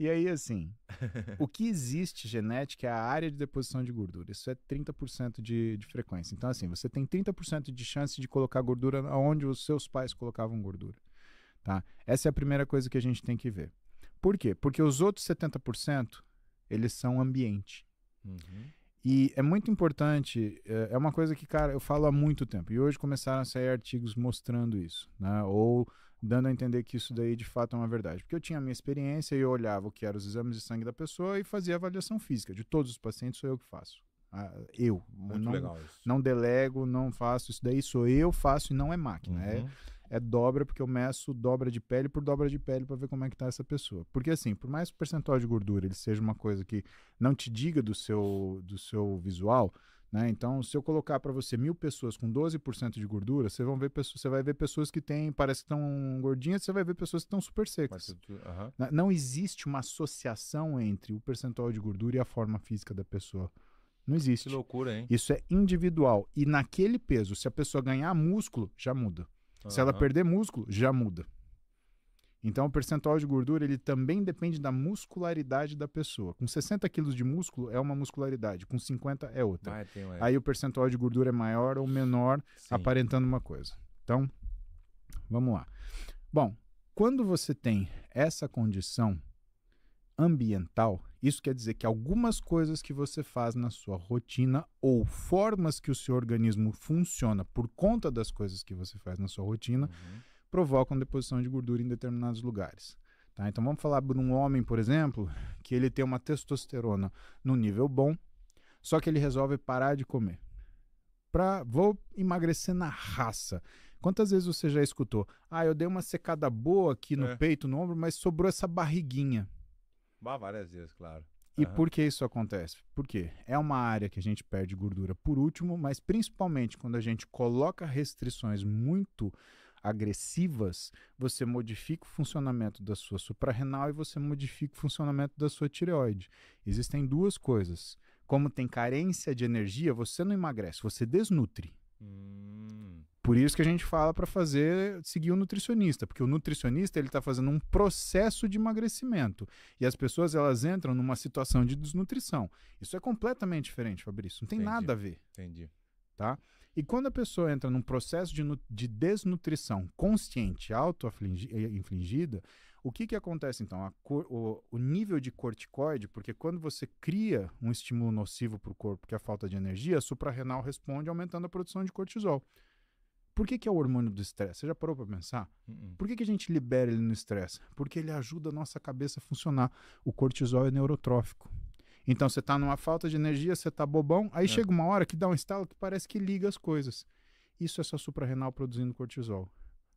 E aí, assim, o que existe genética é a área de deposição de gordura. Isso é 30% de frequência. Então, assim, você tem 30% de chance de colocar gordura onde os seus pais colocavam gordura. Tá? Essa é a primeira coisa que a gente tem que ver. Por quê? Porque os outros 70%, eles são ambiente. Uhum. E é muito importante, é uma coisa que, cara, eu falo há muito tempo. E hoje começaram a sair artigos mostrando isso, né? Ou dando a entender que isso daí de fato é uma verdade. Porque eu tinha a minha experiência e eu olhava o que eram os exames de sangue da pessoa e fazia avaliação física. De todos os pacientes sou eu que faço. Eu Muito legal isso. não delego, não faço isso daí, sou eu, faço e não é máquina. Uhum. É dobra, porque eu meço dobra de pele por dobra de pele para ver como é que tá essa pessoa. Porque assim, por mais que o percentual de gordura ele seja uma coisa que não te diga do seu visual, né? Então, se eu colocar para você 1.000 pessoas com 12% de gordura, você vai ver pessoas que têm, parece que estão gordinhas, você vai ver pessoas que estão super secas. Não existe uma associação entre o percentual de gordura e a forma física da pessoa. Não existe. Que loucura, hein? Isso é individual. E naquele peso, se a pessoa ganhar músculo, já muda. Se ela perder músculo, já muda. Então, o percentual de gordura ele também depende da muscularidade da pessoa. Com 60 quilos de músculo é uma muscularidade, com 50 é outra. Aí o percentual de gordura é maior ou menor, sim, aparentando uma coisa. Então, vamos lá. Bom, quando você tem essa condição ambiental, isso quer dizer que algumas coisas que você faz na sua rotina ou formas que o seu organismo funciona por conta das coisas que você faz na sua rotina, provocam deposição de gordura em determinados lugares. Tá? Então vamos falar de um homem, por exemplo, que ele tem uma testosterona no nível bom, só que ele resolve parar de comer. Vou emagrecer na raça. Quantas vezes você já escutou? Eu dei uma secada boa aqui no peito, no ombro, mas sobrou essa barriguinha. Várias vezes, claro. E por que isso acontece? Porque é uma área que a gente perde gordura por último, mas principalmente quando a gente coloca restrições muito agressivas, você modifica o funcionamento da sua suprarrenal e você modifica o funcionamento da sua tireoide. Existem duas coisas. Como tem carência de energia, você não emagrece, você desnutre. Por isso que a gente fala para seguir o nutricionista, porque o nutricionista ele está fazendo um processo de emagrecimento e as pessoas elas entram numa situação de desnutrição. Isso é completamente diferente, Fabrício. Não tem nada a ver. Entendi. Tá? E quando a pessoa entra num processo de desnutrição consciente, auto-infligida, o que acontece então? O nível de corticoide, porque quando você cria um estímulo nocivo para o corpo, que é a falta de energia, a suprarrenal responde aumentando a produção de cortisol. Por que é o hormônio do estresse? Você já parou para pensar? Por que a gente libera ele no estresse? Porque ele ajuda a nossa cabeça a funcionar. O cortisol é neurotrófico. Então você está numa falta de energia, você está bobão, aí chega uma hora que dá um estalo que parece que liga as coisas. Isso é só suprarrenal produzindo cortisol.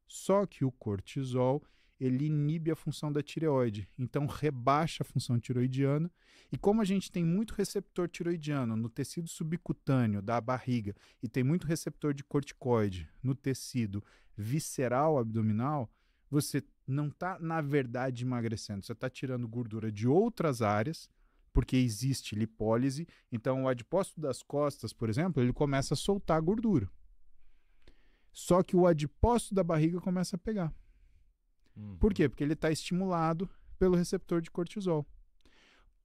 Só que o cortisol, ele inibe a função da tireoide, então rebaixa a função tiroidiana. E como a gente tem muito receptor tiroidiano no tecido subcutâneo da barriga e tem muito receptor de corticoide no tecido visceral abdominal, você não está, na verdade, emagrecendo. Você está tirando gordura de outras áreas, porque existe lipólise. Então, o adipócito das costas, por exemplo, ele começa a soltar gordura. Só que o adipócito da barriga começa a pegar. Por quê? Porque ele está estimulado pelo receptor de cortisol.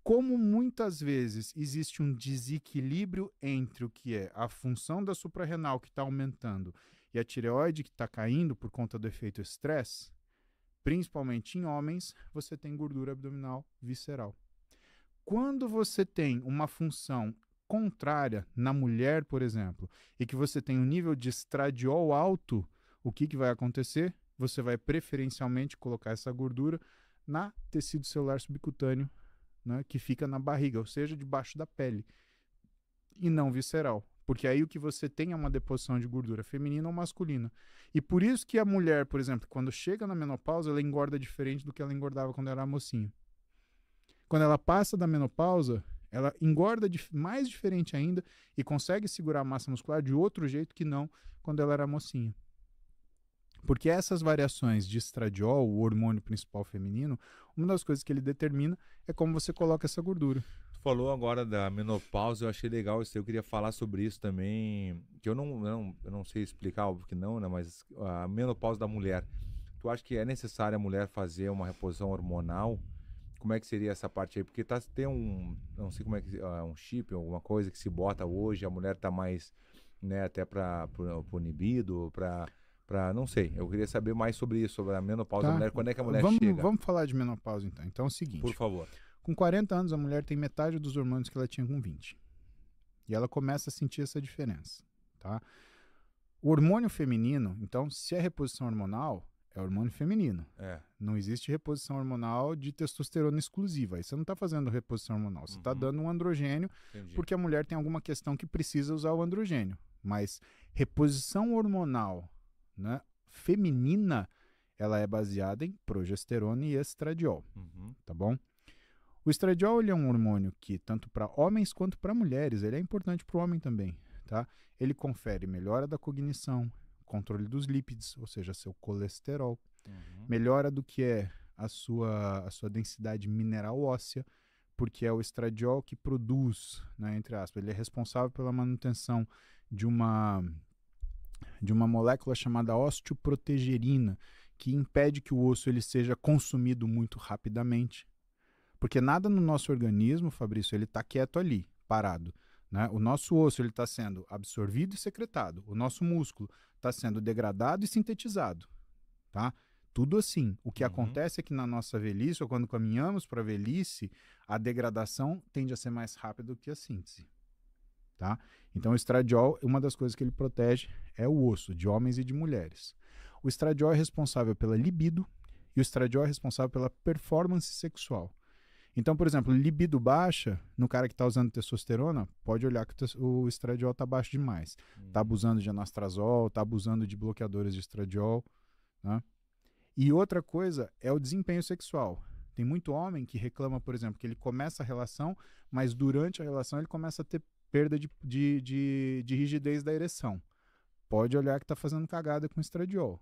Como muitas vezes existe um desequilíbrio entre o que é a função da suprarrenal que está aumentando e a tireoide que está caindo por conta do efeito estresse, principalmente em homens, você tem gordura abdominal visceral. Quando você tem uma função contrária na mulher, por exemplo, e que você tem um nível de estradiol alto, o que vai acontecer? Você vai preferencialmente colocar essa gordura na tecido celular subcutâneo, né, que fica na barriga, ou seja, debaixo da pele, e não visceral. Porque aí o que você tem é uma deposição de gordura feminina ou masculina. E por isso que a mulher, por exemplo, quando chega na menopausa, ela engorda diferente do que ela engordava quando era mocinha. Quando ela passa da menopausa, ela engorda mais diferente ainda e consegue segurar a massa muscular de outro jeito que não quando ela era mocinha. Porque essas variações de estradiol, o hormônio principal feminino, uma das coisas que ele determina é como você coloca essa gordura. Tu falou agora da menopausa, eu achei legal isso, eu queria falar sobre isso também, que eu não sei explicar, óbvio que não, né, mas a menopausa da mulher, tu acha que é necessário a mulher fazer uma reposição hormonal? como é que seria essa parte aí? Porque tem não sei como é que, um chip, alguma coisa que se bota hoje, a mulher tá mais, né, até pro libido, não sei. Eu queria saber mais sobre isso, sobre a menopausa da Tá? mulher, quando é que a mulher Vamos, chega? vamos falar de menopausa então. Então é o seguinte, Por favor. com 40 anos a mulher tem metade dos hormônios que ela tinha com 20. E ela começa a sentir essa diferença, tá? O hormônio feminino, então, se é reposição hormonal, é hormônio feminino. É. Não existe reposição hormonal de testosterona exclusiva. Aí você não está fazendo reposição hormonal, você está dando um androgênio, Entendi. porque a mulher tem alguma questão que precisa usar o androgênio. Mas reposição hormonal, né, feminina, ela é baseada em progesterona e estradiol, tá bom? O estradiol ele é um hormônio que, tanto para homens quanto para mulheres, ele é importante para o homem também, tá? Ele confere melhora da cognição, controle dos lípides, ou seja, seu colesterol, melhora do que é a sua densidade mineral óssea, porque é o estradiol que produz, né, entre aspas, ele é responsável pela manutenção de uma molécula chamada osteoprotegerina, que impede que o osso ele seja consumido muito rapidamente. Porque nada no nosso organismo, Fabrício, ele está quieto ali, parado. Né? O nosso osso está sendo absorvido e secretado. O nosso músculo está sendo degradado e sintetizado. Tá? Tudo assim. O que acontece é que na nossa velhice, ou quando caminhamos para a velhice, a degradação tende a ser mais rápida do que a síntese. Tá? Então o estradiol, uma das coisas que ele protege é o osso, de homens e de mulheres. O estradiol é responsável pela libido e o estradiol é responsável pela performance sexual. Então, por exemplo, libido baixa, no cara que está usando testosterona, pode olhar que o estradiol está baixo demais. Está abusando de anastrozol, está abusando de bloqueadores de estradiol. Né? E outra coisa é o desempenho sexual. Tem muito homem que reclama, por exemplo, que ele começa a relação, mas durante a relação ele começa a ter perda de rigidez da ereção. Pode olhar que está fazendo cagada com o estradiol.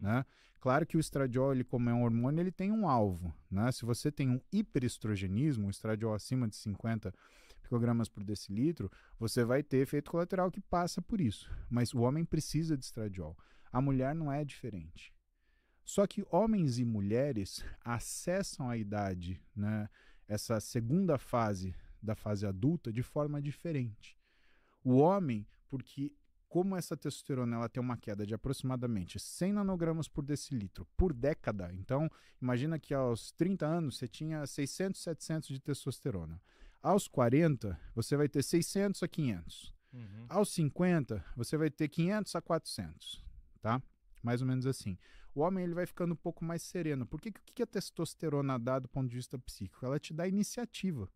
Né? Claro que o estradiol, ele, como é um hormônio, ele tem um alvo. Né? Se você tem um hiperestrogenismo, um estradiol acima de 50 picogramas por decilitro, você vai ter efeito colateral que passa por isso. Mas o homem precisa de estradiol. A mulher não é diferente. Só que homens e mulheres acessam a idade, né, essa segunda fase da fase adulta, de forma diferente. O homem, porque como essa testosterona ela tem uma queda de aproximadamente 100 nanogramas por decilitro por década, então imagina que aos 30 anos você tinha 600, 700 de testosterona. Aos 40, você vai ter 600 a 500. Aos 50, você vai ter 500 a 400, tá? Mais ou menos assim. O homem ele vai ficando um pouco mais sereno. Porque o que a testosterona dá do ponto de vista psíquico? Ela te dá iniciativa.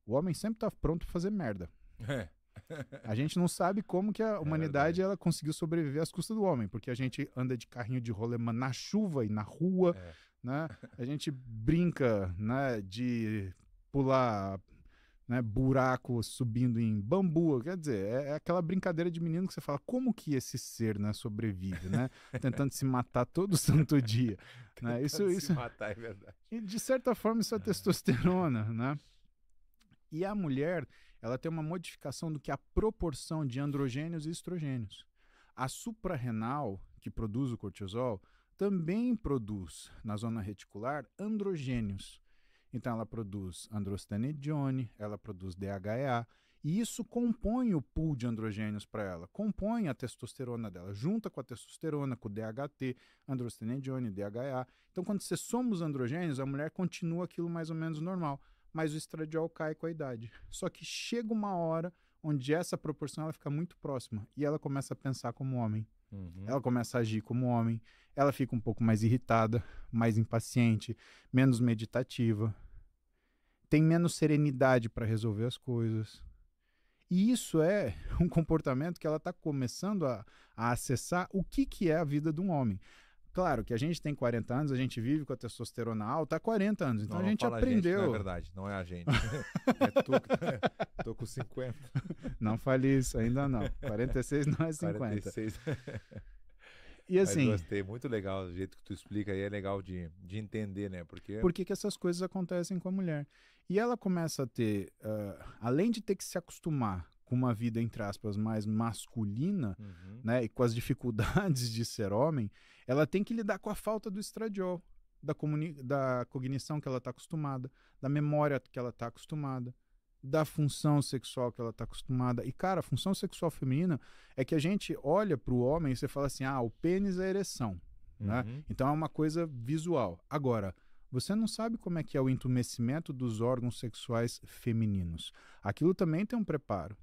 O homem sempre está pronto para fazer merda. A gente não sabe como que a humanidade ela conseguiu sobreviver às custas do homem, porque a gente anda de carrinho de rolemã na chuva e na rua, né? A gente brinca, né, de pular, né, buraco subindo em bambu, quer dizer, é aquela brincadeira de menino que você fala, como que esse ser, né, sobrevive, né? Tentando se matar todo santo dia. Né? Isso se matar, é verdade. E de certa forma isso é testosterona, né? E a mulher, ela tem uma modificação do que a proporção de androgênios e estrogênios. A suprarrenal, que produz o cortisol, também produz, na zona reticular, androgênios. Então ela produz androstenedione, ela produz DHEA, e isso compõe o pool de androgênios para ela, compõe a testosterona dela, junta com a testosterona, com o DHT, androstenedione, DHEA. Então quando você soma os androgênios, a mulher continua aquilo mais ou menos normal, mas o estradiol cai com a idade. Só que chega uma hora onde essa proporção ela fica muito próxima e ela começa a pensar como homem. Ela começa a agir como homem, ela fica um pouco mais irritada, mais impaciente, menos meditativa, tem menos serenidade para resolver as coisas. E isso é um comportamento que ela está começando a acessar o que é a vida de um homem. Claro que a gente tem 40 anos, a gente vive com a testosterona alta há 40 anos, então não, a gente aprendeu. Não é verdade, não é a gente. É tu que tô com 50. Não fale isso, ainda não. 46 não é 50. 46. E assim, mas gostei, muito legal o jeito que tu explica aí, é legal de entender, né? Por que essas coisas acontecem com a mulher? E ela começa a ter, além de ter que se acostumar com uma vida, entre aspas, mais masculina, né, e com as dificuldades de ser homem, ela tem que lidar com a falta do estradiol. da cognição que ela está acostumada, da memória que ela está acostumada, da função sexual que ela está acostumada. E, cara, a função sexual feminina é que a gente olha para o homem e você fala assim, o pênis é a ereção, né? Então é uma coisa visual. Agora, você não sabe como é que é o entumecimento dos órgãos sexuais femininos. Aquilo também tem um preparo.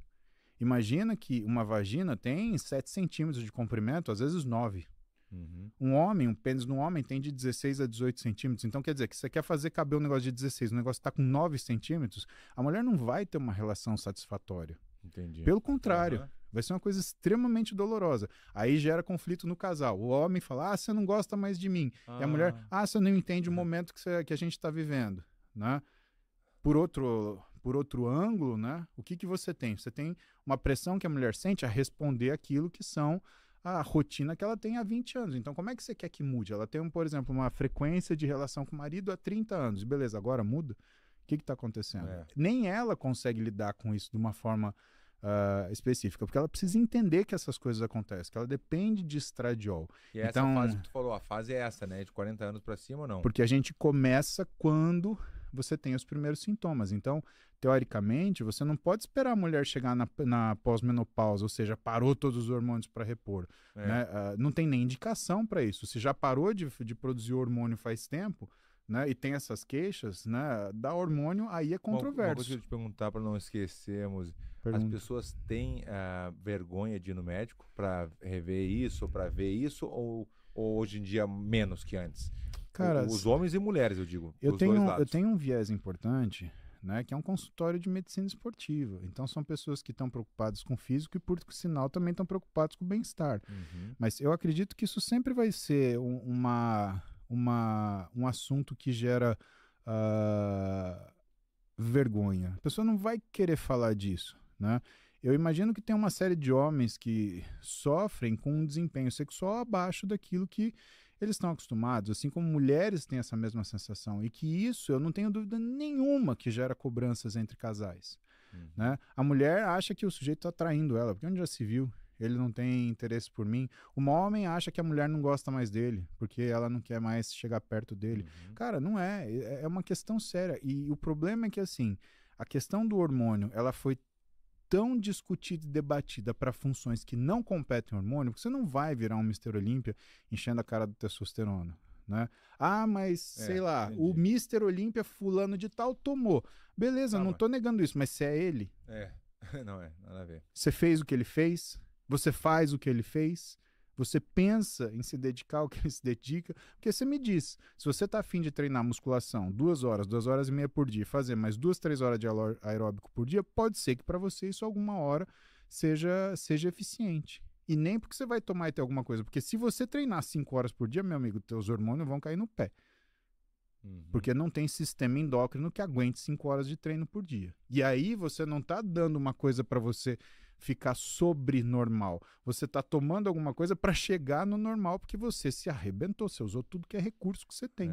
Imagina que uma vagina tem 7 centímetros de comprimento, às vezes 9. Um pênis no homem tem de 16 a 18 centímetros. Então quer dizer que você quer fazer caber um negócio de 16, o negócio está com 9 centímetros, a mulher não vai ter uma relação satisfatória. Entendi. Pelo contrário, vai ser uma coisa extremamente dolorosa. Aí gera conflito no casal. O homem fala, você não gosta mais de mim. E a mulher, você não entende o momento que a gente está vivendo, né? Por outro ângulo, né? O que você tem? Você tem uma pressão que a mulher sente a responder aquilo que são a rotina que ela tem há 20 anos. Então, como é que você quer que mude? Ela tem, por exemplo, uma frequência de relação com o marido há 30 anos. Beleza, agora muda? O que está acontecendo? Nem ela consegue lidar com isso de uma forma específica, porque ela precisa entender que essas coisas acontecem, que ela depende de estradiol. E essa fase que tu falou, a fase é essa, né? De 40 anos para cima ou não? Porque a gente começa quando você tem os primeiros sintomas. Então, teoricamente, você não pode esperar a mulher chegar na pós-menopausa, ou seja, parou todos os hormônios para repor. Né? Não tem nem indicação para isso. Se já parou de produzir hormônio faz tempo, né, e tem essas queixas, né, da hormônio, aí é controverso. Uma coisa que eu te perguntar para não esquecermos, as pessoas têm vergonha de ir no médico para rever isso, para ver isso, ou hoje em dia menos que antes? Cara, os homens e mulheres, eu digo. Eu tenho um viés importante, né, que é um consultório de medicina esportiva. Então são pessoas que estão preocupadas com o físico e, por sinal, também estão preocupados com o bem-estar. Mas eu acredito que isso sempre vai ser um assunto que gera vergonha. A pessoa não vai querer falar disso, né? Eu imagino que tem uma série de homens que sofrem com um desempenho sexual abaixo daquilo que eles estão acostumados, assim como mulheres têm essa mesma sensação, e que isso, eu não tenho dúvida nenhuma, que gera cobranças entre casais. Né? A mulher acha que o sujeito está traindo ela, porque onde já se viu? Ele não tem interesse por mim. Um homem acha que a mulher não gosta mais dele, porque ela não quer mais chegar perto dele. Cara, não é. É uma questão séria. E o problema é que, assim, a questão do hormônio, ela foi tão discutida e debatida para funções que não competem ao hormônio, porque você não vai virar um Mr. Olímpia enchendo a cara do testosterona. Né? Mas, sei lá, entendi. O Mr. Olímpia fulano de tal tomou. Beleza, não tô negando isso, mas se é ele... não nada a ver. Você fez o que ele fez? Você faz o que ele fez? Você pensa em se dedicar ao que ele se dedica? Porque você me diz, se você está afim de treinar musculação 2 horas, 2 horas e meia por dia, fazer mais 2, 3 horas de aeróbico por dia, pode ser que para você isso alguma hora seja eficiente. E nem porque você vai tomar e ter alguma coisa. Porque se você treinar 5 horas por dia, meu amigo, teus hormônios vão cair no pé. Porque não tem sistema endócrino que aguente 5 horas de treino por dia. E aí você não está dando uma coisa para você ficar sobre normal. Você está tomando alguma coisa para chegar no normal, porque você se arrebentou, você usou tudo que é recurso que você tem.